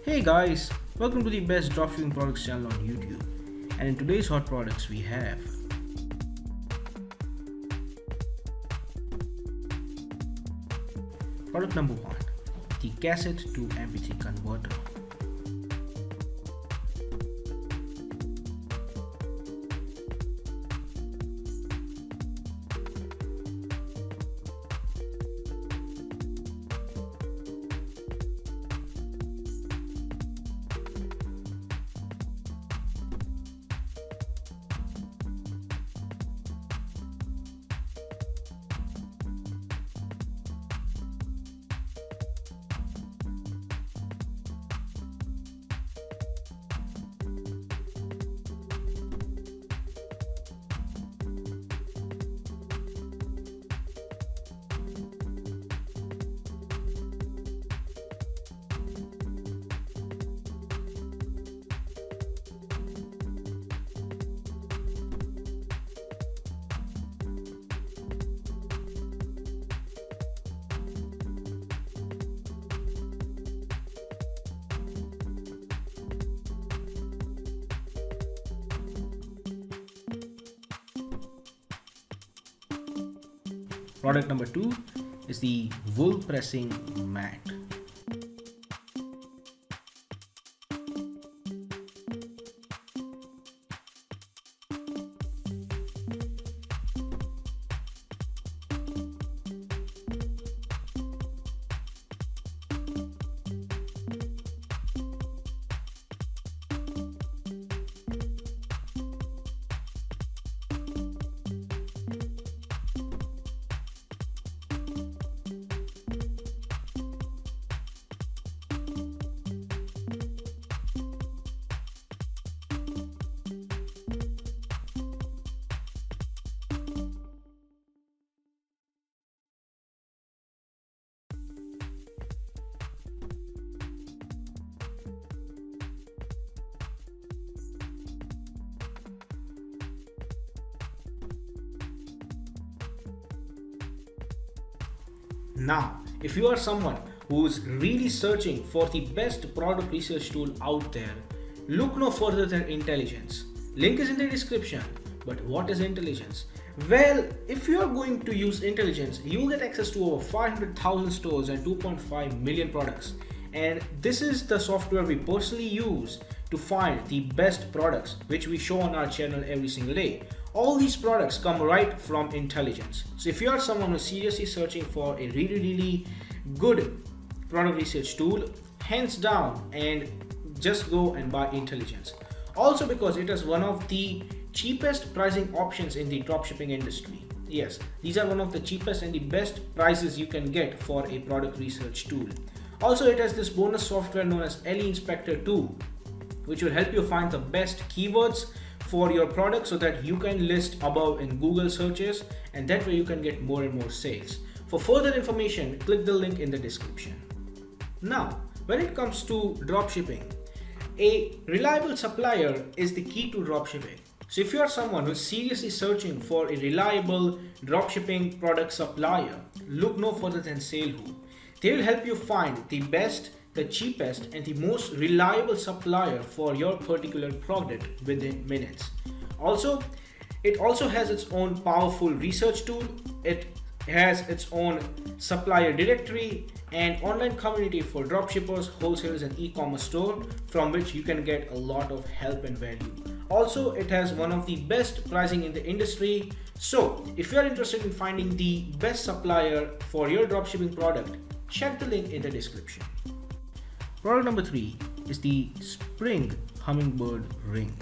Hey guys, welcome to the best dropshipping products channel on YouTube. And in today's hot products we have product number 1, the cassette to MP3 converter. Product number 2 is the wool pressing mat. Now, if you are someone who's really searching for the best product research tool out there, look no further than Intelligence. Link is in the description. But what is Intelligence? Well, if you are going to use Intelligence, you will get access to over 500,000 stores and 2.5 million products. And this is the software we personally use to find the best products which we show on our channel every single day. All these products come right from Intelligence. So if you are someone who's seriously searching for a really good product research tool, hands down, and just go and buy Intelligence. Also because it is one of the cheapest pricing options in the dropshipping industry. Yes, these are one of the cheapest and the best prices you can get for a product research tool. Also, it has this bonus software known as LE Inspector 2, which will help you find the best keywords for your product so that you can list above in Google searches, and that way you can get more and more sales. For further information, click the link in the description. Now, when it comes to dropshipping, a reliable supplier is the key to dropshipping. So if you are someone who's seriously searching for a reliable dropshipping product supplier, look no further than SaleWho. They will help you find the best, the cheapest, and the most reliable supplier for your particular product within minutes. Also, it also has its own powerful research tool. It has its own supplier directory and online community for dropshippers, wholesalers, and e-commerce store from which you can get a lot of help and value. Also, it has one of the best pricing in the industry. So if you are interested in finding the best supplier for your dropshipping product, check the link in the description. Product number 3 is the Spring Hummingbird ring.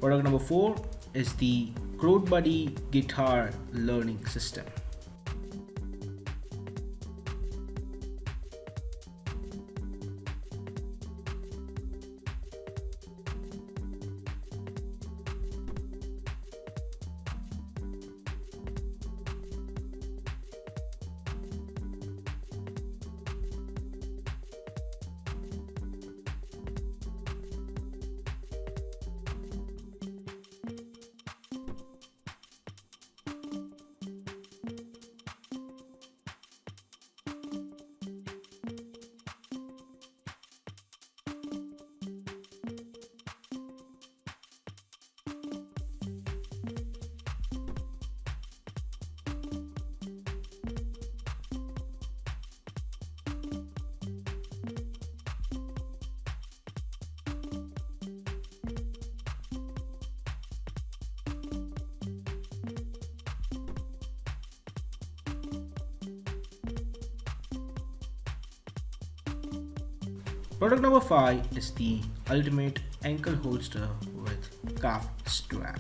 Product number 4 is the CHORDBUDDY guitar learning system. Product number 5 is the ultimate ankle holster with cuff strap.